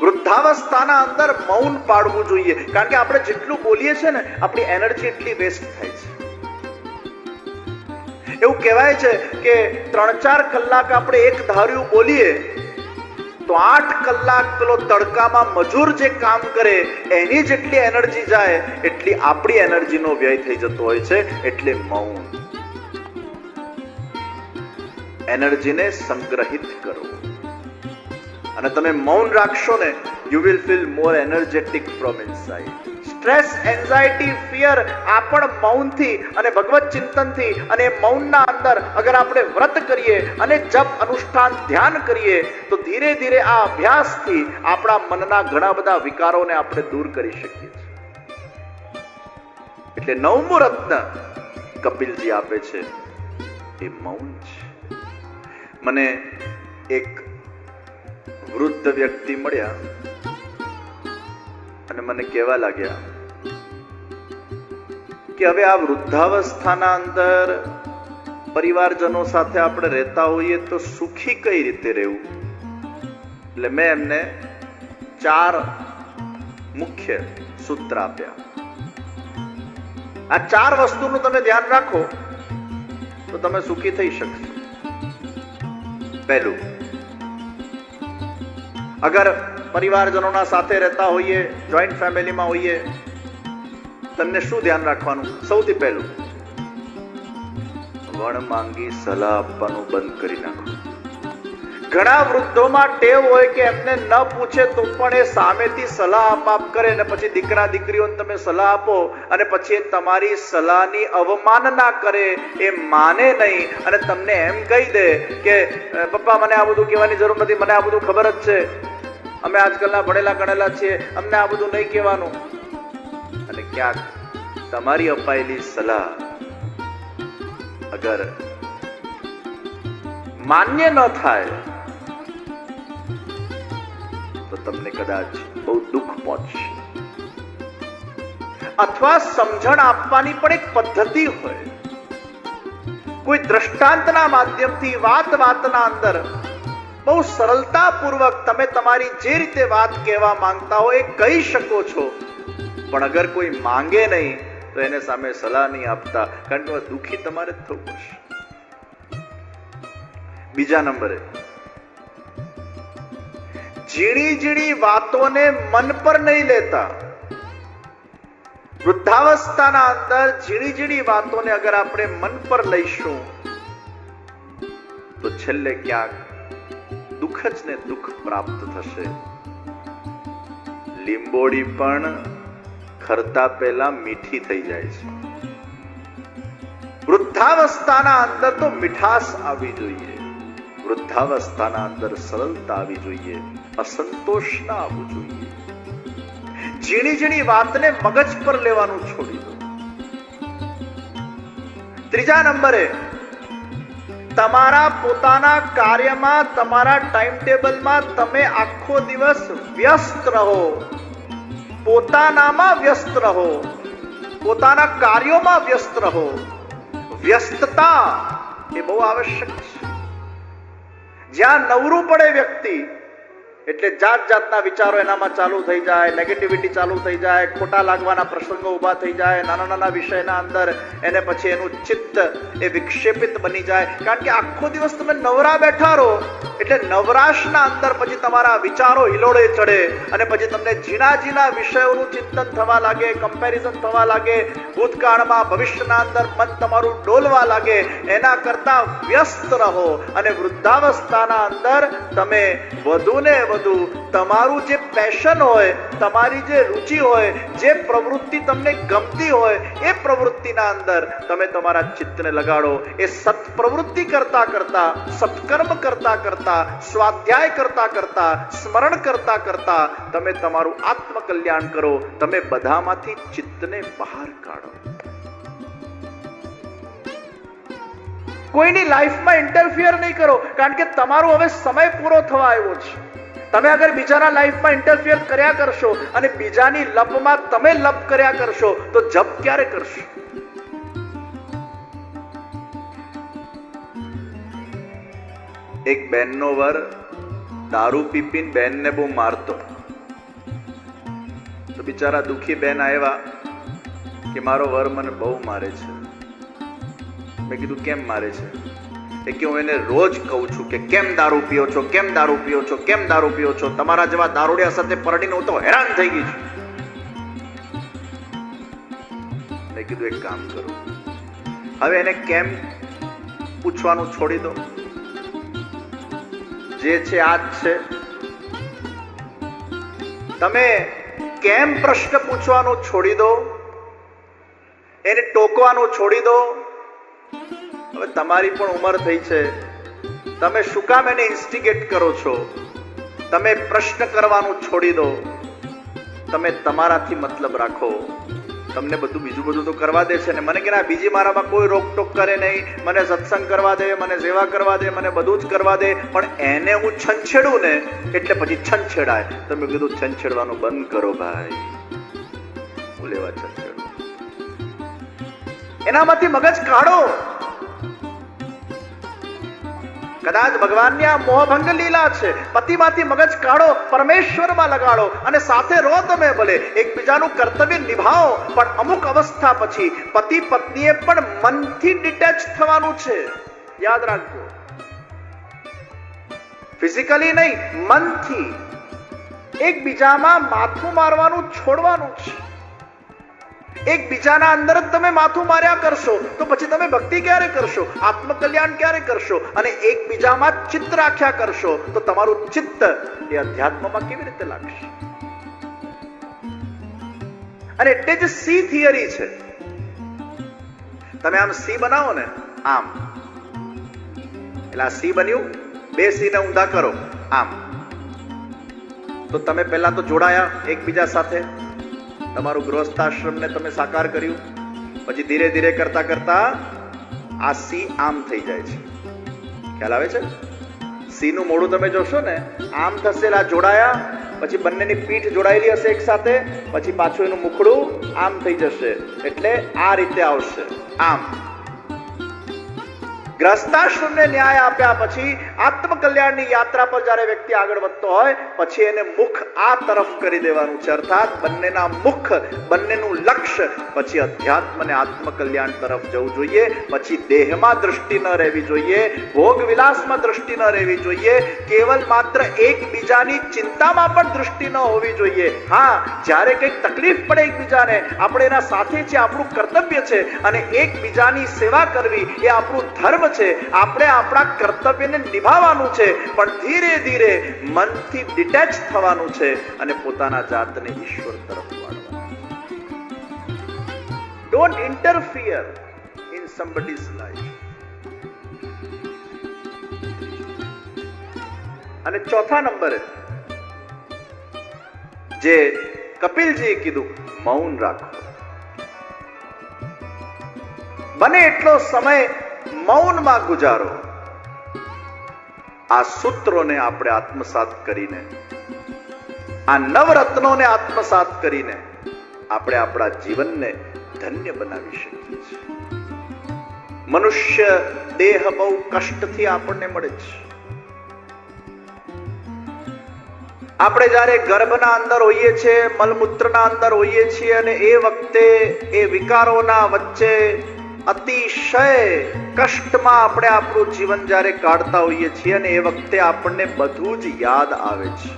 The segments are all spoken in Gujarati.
વૃદ્ધાવસ્થાના અંદર મૌન પાડવું જોઈએ, કારણ કે આપણે જેટલું બોલીએ છીએ ને આપણી એનર્જી એટલી વેસ્ટ થાય છે. એવું કહેવાય છે કે 3-4 કલાક આપણે એક ધાર્યું બોલીએ તો 8 કલાક પેલો તડકામાં મજૂર જે કામ કરે એની જેટલી એનર્જી જાય એટલી આપણી એનર્જીનો વ્યય થઈ જતો હોય છે. એટલે મૌન, એનર્જીને સંગ્રહિત કરો અને તમે મૌન રાખશો ને, you will feel more energetic from inside. Stress, anxiety, fear આ પણ મૌનથી અને ભગવત ચિંતનથી અને મૌનના અંદર અગર આપણે વ્રત કરીએ અને જપ, અનુષ્ઠાન, ધ્યાન કરીએ તો ધીરે ધીરે આ અભ્યાસથી આપણા મનના ઘણા બધા વિકારોને આપણે દૂર કરી શકીએ છીએ. એટલે 9મું રત્ન કપિલજી આપે છે એ મૌન છે. મને એક વૃદ્ધ વ્યક્તિ મળ્યા અને મને કહેવા લાગ્યા કે હવે આ વૃદ્ધાવસ્થાના અંદર પરિવારજનો સાથે આપણે રહેતા હોઈએ તો સુખી કઈ રીતે રહેવું. એટલે મેં એમને 4 મુખ્ય સૂત્ર આપ્યા. આ 4 વસ્તુનું તમે ધ્યાન રાખો તો તમે સુખી થઈ શકશો. પહેલું, અગર પરિવારજનોના સાથે રહેતા હોઈએ, જોઈન્ટ ફેમિલીમાં હોઈએ, તમને શું ધ્યાન રાખવાનું? સૌથી પહેલું, વણ માંગી સલાહ આપવાનું બંધ કરી નાખો. ઘણા વૃદ્ધોમાં ટેવ હોય કે એમને ન પૂછે તો પણ એ સામેથી સલાહ આપ કરે અને પછી દીકરા દીકરીઓને તમે સલાહ આપો અને પછી એ તમારી સલાહની અવમાનના કરે, એ માને નહીં અને તમને એમ કહી દે કે પપ્પા મને આ બધું કહેવાની જરૂર નથી, મને આ બધું ખબર જ છે, અમે આજકાલના ભણેલા ગણેલા છીએ, અમને આ બધું નહીં કહેવાનું. અને ક્યાંક તમારી અપાયેલી સલાહ અગર માન્ય ન થાય તો તમને કદાચ બહુ દુઃખ પહોંચશે. અથવા સમજણ આપવાની પણ એક પદ્ધતિ હોય, કોઈ દ્રષ્ટાંતના માધ્યમથી વાતના અંદર બહુ સરળતાપૂર્વક તમે તમારી જે રીતે વાત કહેવા માંગતા હો એ કહી શકો છો. પણ અગર કોઈ માંગે નહીં તો એને સામે સલાહ નહીં આપતા, કારણ કે દુઃખી તમારે જ થવું પડશે. બીજા નંબરે, ઝીણી ઝીણી વાતોને મન પર નહીં લેતા. વૃદ્ધાવસ્થાના અંદર ઝીણી ઝીણી વાતોને અગર આપણે મન પર લઈશું તો છેલ્લે ક્યાંક દુઃખ જ ને દુઃખ પ્રાપ્ત થશે. લીંબોડી પણ ખરતા પહેલા મીઠી થઈ જાય છે. વૃદ્ધાવસ્થાના અંદર તો મીઠાશ આવી જોઈએ, વૃદ્ધાવસ્થાના અંદર સરળતા આવી જોઈએ, અસંતોષ ના આવવું જોઈએ. ઝીણી ઝીણી વાતને મગજ પર લેવાનું છોડી દો. ત્રીજા નંબરે, તમારા પોતાના કાર્યમાં, તમારા ટાઈમ ટેબલમાં તમે આખો દિવસ વ્યસ્ત રહો, પોતાનામાં વ્યસ્ત રહો, પોતાના કાર્યોમાં વ્યસ્ત રહો. વ્યસ્તતા એ બહુ આવશ્યક છે. જ્યાં નવરું પડે વ્યક્તિ એટલે જાત જાતના વિચારો એનામાં ચાલુ થઈ જાય, નેગેટિવિટી ચાલુ થઈ જાય, ખોટા લાગવાના પ્રસંગો ઊભા થઈ જાય, નાના નાના વિષયના અંદર એને પછી એનું ચિત્ત એ વિક્ષેપિત બની જાય. કારણ કે આખો દિવસ તમે નવરા બેઠા રહો એટલે નવરાશના અંદર પછી તમારા વિચારો હિલોળે ચડે અને પછી તમને ઝીણા ઝીણા વિષયોનું ચિંતન થવા લાગે, કમ્પેરિઝન થવા લાગે, ભૂતકાળમાં ભવિષ્યના અંદર મન તમારું ડોલવા લાગે. એના કરતા વ્યસ્ત રહો અને વૃદ્ધાવસ્થાના અંદર તમે વધુને વધુ તમારું જે પેશન હોય, તમારી જે રુચિ હોય, જે પ્રવૃત્તિ તમને ગમતી હોય એ પ્રવૃત્તિના અંદર તમે તમારા ચિત્તને લગાડો. એ સત્પ્રવૃત્તિ કરતા કરતા, સત્કર્મ કરતા કરતા, સ્વાધ્યાય કરતા કરતા, સ્મરણ કરતા કરતા તમે તમારું આત્મકલ્યાણ કરો. તમે બધામાંથી ચિત્તને બહાર કાઢો. કોઈની લાઈફમાં ઇન્ટરફિયર નહીં કરો, કારણ કે તમારો હવે સમય પૂરો થવા આવ્યો છે. તમે અગર બીજાના લાઈફમાં ઇન્ટરફિયર કર્યા કરશો અને બીજાની લપમાં તમે લપ કર્યા કરશો તો જપ ક્યારે કરશો? એક બેનનો વર દારૂ પીપીને બેનને બહુ મારતો. તો બિચારા દુખી બેન આવ્યા કે મારો વર મને બહુ મારે છે. મેં કીધું કેમ મારે છે? એ કે હું એને રોજ કહું છું કે કેમ દારૂ પીઓ છો, કેમ દારૂ પીઓ છો, કેમ દારૂ પીઓ છો. તમારા જેવા દારૂડિયા સાથે પરણીને હું તો હેરાન થઈ ગઈ છું. મેં કીધું એક કામ કરો, હવે એને કેમ પૂછવાનું છોડી દો. જે છે આ જ છે. તમે કેમ પ્રશ્ન પૂછવાનું છોડી દો, એને ટોકવાનું છોડી દો. હવે તમારી પણ ઉંમર થઈ છે, તમે શું કામ એને ઇન્સ્ટિગેટ કરો છો? તમે પ્રશ્ન કરવાનું છોડી દો. તમે તમારાથી મતલબ રાખો. તમને બીજું બધું તો કરવા દે છે ને. મને કે ના, બીજી મારામાં કોઈ રોકટોક કરે નહીં, મને સત્સંગ કરવા દે, મને સેવા કરવા દે, મને બધું જ કરવા દે, પણ એને હું છંછેડું ને એટલે પછી છંછેડાય. તમે કીધું છંછેડવાનું બંધ કરો ભાઈ. હું લેવા છંછેડું? એનામાંથી મગજ કાઢો. કદાચ ભગવાનની આ મોહભંગ લીલા છે. પતિમાંથી મગજ કાઢો, પરમેશ્વરમાં લગાડો અને સાથે રહો. તમે ભલે એકબીજાનું કર્તવ્ય નિભાવો, પણ અમુક અવસ્થા પછી પતિ પત્નીએ પણ મનથી ડિટેચ થવાનું છે. યાદ રાખજો, ફિઝિકલી નહીં, મનથી એકબીજામાં માથું મારવાનું છોડવાનું છે. એકબીજાના અંદર જ તમે માથું માર્યા કરશો તો પછી તમે ભક્તિ ક્યારે કરશો, આત્મકલ્યાણ ક્યારે કરશો? અને એકબીજામાં ચિત્ત રાખ્યા કરશો તો તમારું ચિત્ત એ અધ્યાત્મમાં કેવી રીતે લાગશે? અને એટલે જ સી થિયરી છે. તમે આમ સી બનાવો ને, આમ, એટલે આ સી બન્યું, બે સી ને ઊંધા કરો આમ, તો તમે પહેલા તો જોડાયા એકબીજા સાથે, તમારું ગૃહસ્થાશ્રમને તમે સાકાર કર્યું. પછી ધીરે ધીરે કરતા કરતા આ સી આમ થઈ જાય છે. ખ્યાલ આવે છે? સી નું મોઢું તમે જોશો ને આમ થશે. આ જોડાયા પછી બંનેની પીઠ જોડાયેલી હશે એક સાથે, પછી પાછું એનું મુખડું આમ થઈ જશે. એટલે આ રીતે આવશે આમ. ગ્રસ્તાશ્રમને ન્યાય આપ્યા પછી આત્મકલ્યાણની યાત્રા પર જ્યારે વ્યક્તિ આગળ વધતો હોય પછી એને મુખ આ તરફ કરી દેવાનું છે. અર્થાત બંનેના મુખ, બંનેનું લક્ષ્ય પછી અધ્યાત્મ અને આત્મકલ્યાણ તરફ જવું જોઈએ. પછી દેહમાં દૃષ્ટિ ન રહેવી જોઈએ, ભોગ વિલાસમાં દૃષ્ટિ ન રહેવી જોઈએ, કેવલ માત્ર એકબીજાની ચિંતામાં પણ દૃષ્ટિ ન હોવી જોઈએ. હા, જ્યારે કંઈક તકલીફ પડે એકબીજાને, આપણે એના સાથે છે, આપણું કર્તવ્ય છે, અને એકબીજાની સેવા કરવી એ આપણું ધર્મ છે. આપણે આપણા કર્તવ્યને નિભાવવાનું છે, પણ ધીરે ધીરે મનથી ડિટેચ થવાનું છે અને પોતાના જાતને ઈશ્વર તરફ વાળવાનું. Don't interfere in somebody's life. અને ચોથા નંબરે જે કપિલજીએ કીધું, મૌન રાખો. બને એટલો સમય મૌનમાં ગુજારો. આ સૂત્રોને આપણે આત્મસાત કરીને, આ નવરત્નોને આત્મસાત કરીને આપણે આપણા જીવનને ધન્ય બનાવી શકીએ છીએ. મનુષ્ય દેહ બહુ કષ્ટથી આપણને મળે છે. આપણે જ્યારે ગર્ભના અંદર હોઈએ છીએ, મલમૂત્રના અંદર હોઈએ છીએ, અને એ વખતે એ વિકારોના વચ્ચે અતિશય કષ્ટમાં આપણે આપણું જીવન જ્યારે કાઢતા હોઈએ છીએ, અને એ વખતે આપણને બધું જ યાદ આવે છે.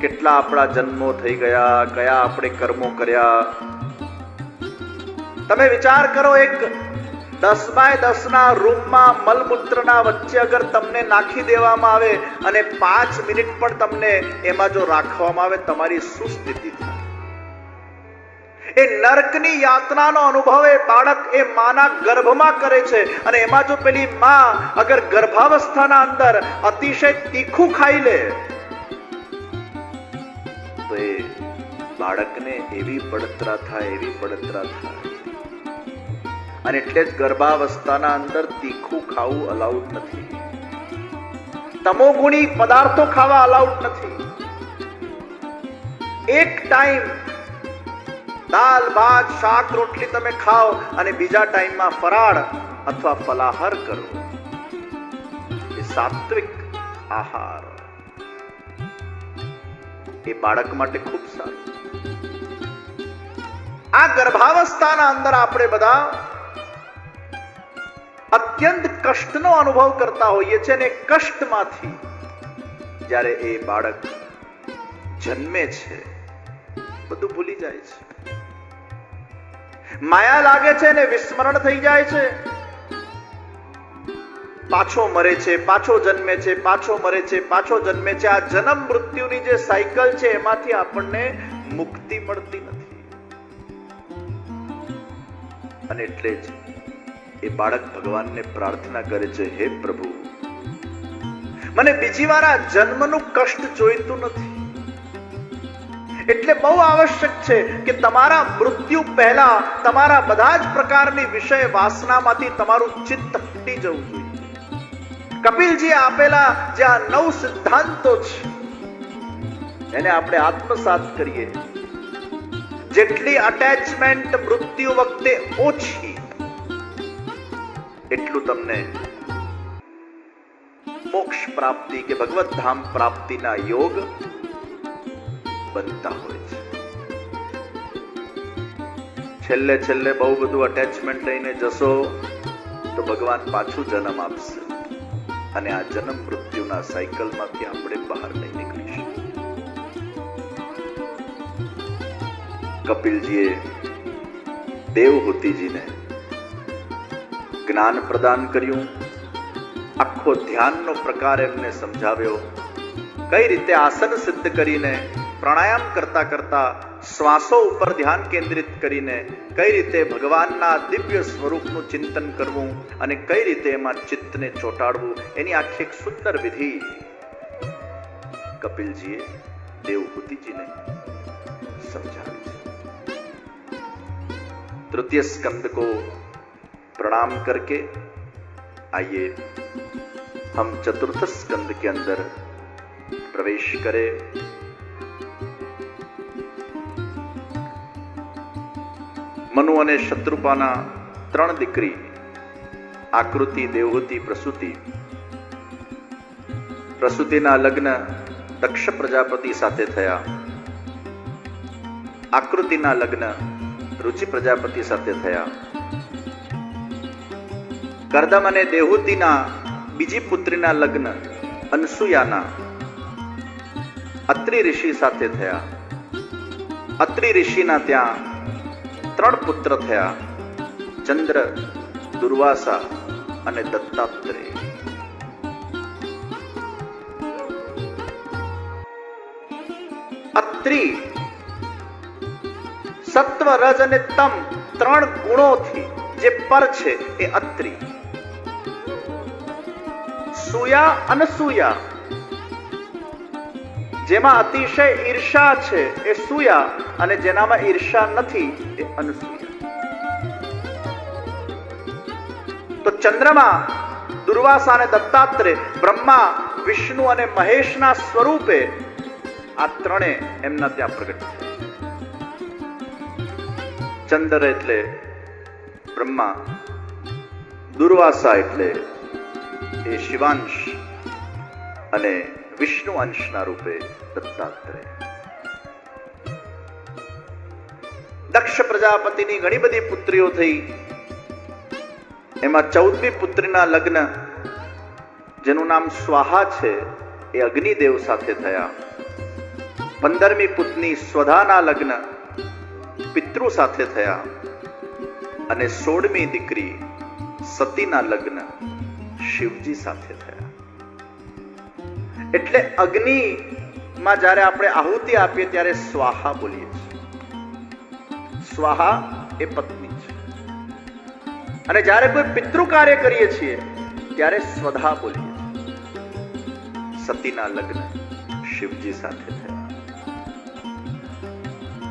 કેટલા આપણા જન્મો થઈ ગયા, કયા આપણે કર્મો કર્યા. તમે વિચાર કરો, એક 10x10 ના રૂમમાં મલમૂત્રના વચ્ચે અગર તમને નાખી દેવામાં આવે અને 5 મિનિટ પણ તમને એમાં જો રાખવામાં આવે, તમારી શું સ્થિતિ થાય? એ નરકની યાતનાનો અનુભવ એ બાળક એ માના ગર્ભમાં કરે છે. અને એમાં જો પેલી માં અગર ગર્ભાવસ્થાના અંદર અતિશય તીખું ખાઈ લે તો એ બાળકને એવી બળતરા થાય, એવી બળતરા થાય. અને એટલે જ ગર્ભાવસ્થાના અંદર તીખું ખાવું અલાઉડ નથી. તમોગુણી પદાર્થો ખાવા અલાઉડ નથી. એક ટાઈમ દાલ ભાત શાક રોટલી તમે ખાઓ અને બીજા ટાઈમમાં ફરાળ અથવા ફલાહાર કરો. એ સાત્વિક આહાર. એ બાળક માટે ખૂબ સારું. આ ગર્ભાવસ્થાના અંદર આપણે બધા અત્યંત કષ્ટનો અનુભવ કરતા હોઈએ છીએ અને કષ્ટમાંથી જ્યારે એ બાળક જન્મે છે બધું ભૂલી જાય છે, માયા લાગે છે ને વિસ્મરણ થઈ જાય છે. પાછો મરે છે, પાછો જન્મે છે, પાછો મરે છે, પાછો જન્મે છે. આ જન્મ મૃત્યુની જે સાયકલ છે એમાંથી આપણને મુક્તિ મળતી નથી. અને એટલે જ એ બાળક ભગવાનને પ્રાર્થના કરે છે, હે પ્રભુ, મને બીજી વાર આ જન્મનું કષ્ટ જોઈતું નથી. એટલે બહુ આવશ્યક છે કે તમારા મૃત્યુ પહેલા તમારા બધા જ પ્રકારની વિષય વાસનામાંથી તમારું ચિત્ત હટી જવું જોઈએ. કપિલજી આપેલા જે આ 9 સિદ્ધાંતો છે એને આપણે આત્મસાત કરીએ. જેટલી અટેચમેન્ટ મૃત્યુ વખતે ઓછી, એટલું તમને મોક્ષ પ્રાપ્તિ કે ભગવત ધામ પ્રાપ્તિના યોગ બનતા હોય છે. છેલ્લે છેલ્લે બહુ બધું અટેચમેન્ટ લઈને જશો તો ભગવાન પાછું જન્મ આપશે અને આ જન્મ મૃત્યુના સાયકલમાંથી આપણે બહાર નહીં નીકળીશું. કપિલજીએ દેવહૂતિજીને જ્ઞાન પ્રદાન કર્યું, આખો ધ્યાનનો પ્રકાર એમને સમજાવ્યો, કઈ રીતે આસન સિદ્ધ કરીને પ્રાણાયામ કરતા કરતા શ્વાસો ઉપર ધ્યાન કેન્દ્રિત કરીને કઈ રીતે ભગવાનના દિવ્ય સ્વરૂપનું ચિંતન કરવું અને કઈ રીતે એમાં ચિત્તને ચોંટાડવું, એની આખી એક સુંદર વિધિ કપિલજીએ દેવહૂતિજીને समझाई है। तृतीय स्कंद को प्रणाम करके आइए हम चतुर्थ स्कंद के अंदर प्रवेश करें। मनु અને શત્રુપાના ત્રણ દીકરી આકૃતિ, દેવહૂતિ, પ્રસૂતિ. પ્રસૂતિના લગ્ન દક્ષ પ્રજાપતિ સાથે થયા. આકૃતિના લગ્ન રુચિ પ્રજાપતિ સાથે થયા. કરદમ અને દેવહૂતિના બીજી પુત્રીના લગ્ન અનસુયાના અત્રિ ઋષિ સાથે થયા. અત્રિ ઋષિના ત્યાં ત્રણ પુત્ર થયા: ચંદ્ર, દુર્વાસા અને દત્તાત્રેય. અત્રિ સત્વ, રજ અને તમ ત્રણ ગુણોથી જે પર છે એ અત્રિ. સુયા, અનસૂયા, જેમાં અતિશય ઈર્ષા છે એ સુયા અને જેનામાં ઈર્ષા નથી એ અનસૂયા. તો ચંદ્રમાં દુર્વાસા અને દત્તાત્રેય બ્રહ્મા, વિષ્ણુ અને મહેશના સ્વરૂપે આ ત્રણે એમના ત્યાં પ્રગટ થયા. ચંદ્ર એટલે બ્રહ્મા, દુર્વાસા એટલે એ શિવાંશ અને વિષ્ણુ અંશના રૂપે દત્તાત્રેય. દક્ષ પ્રજાપતિની ઘણી બધી પુત્રીઓ થઈ. એમાં 14મી પુત્રીના લગ્ન, જેનું નામ સ્વાહા છે, એ અગ્નિદેવ સાથે થયા. 15મી પુત્ની સ્વધાના લગ્ન પિતૃ સાથે થયા. અને 16મી દીકરી સતીના લગ્ન શિવજી સાથે થયા. એટલે અગ્નિમાં જ્યારે આપણે આહુતિ આપીએ ત્યારે સ્વાહા બોલીએ છીએ. સ્વાહા એ પત્ની છે. અને જ્યારે કોઈ પિતૃ કાર્ય કરીએ છીએ ત્યારે સ્વધા બોલીએ છીએ. સતીના લગ્ન શિવજી સાથે થયા.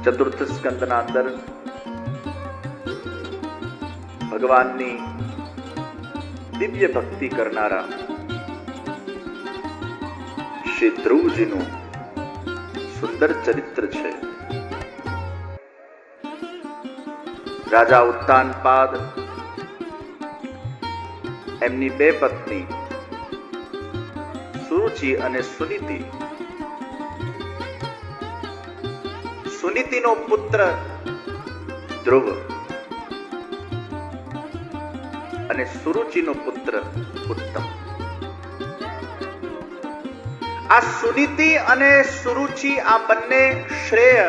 ચતુર્થ સ્કંદના અંદર ભગવાનની દિવ્ય ભક્તિ કરનારા શ્રી ધ્રુવજીનું સુંદર ચરિત્ર છે. રાજા ઉત્તાનપાદ એમની બે પત્ની સુરુચિ અને સુનીતિ સુનીતિનો પુત્ર ધ્રુવ અને સુરુચિનો પુત્ર ઉત્તમ. આ સુનીતિ અને સુરુચિ આ બંને શ્રેય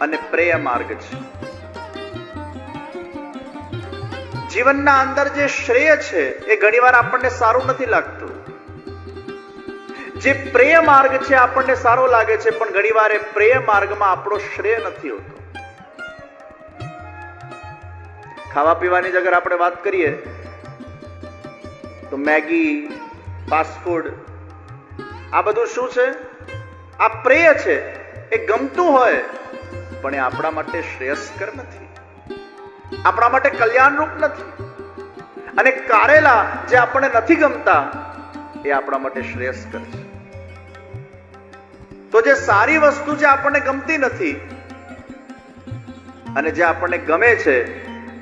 અને પ્રેય માર્ગ છે. જીવનના અંદર જે શ્રેય છે એ ઘણીવાર આપણને સારું નથી લાગતું. જે પ્રેય માર્ગ છે આપણને સારો લાગે છે, પણ ઘણીવાર એ પ્રેય માર્ગમાં આપણો શ્રેય નથી હોતો. ખાવા પીવાની જ અગર આપણે વાત કરીએ તો મેગી, ફાસ્ટ ફૂડ, આ બધું શું છે? આ પ્રેય છે. એ ગમતું હોય પણ એ આપણા માટે શ્રેયસ્કર નથી, આપણા માટે કલ્યાણરૂપ નથી. અને કારેલા જે આપણને નથી ગમતા એ આપણા માટે શ્રેયસ્કર છે. તો જે સારી વસ્તુ જે આપણને ગમતી નથી અને જે આપણને ગમે છે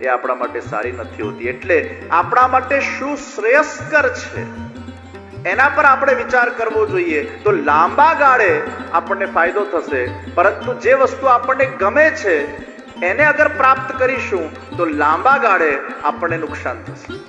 એ આપણા માટે સારી નથી હોતી. એટલે આપણા માટે શું શ્રેયસ્કર છે એના પર આપણે વિચાર કરવો જોઈએ. તો લાંબા ગાળે આપણને ફાયદો થશે, પરંતુ જે વસ્તુ આપણને ગમે છે એને અગર પ્રાપ્ત કરીશું તો લાંબા ગાળે આપણને નુકસાન થશે.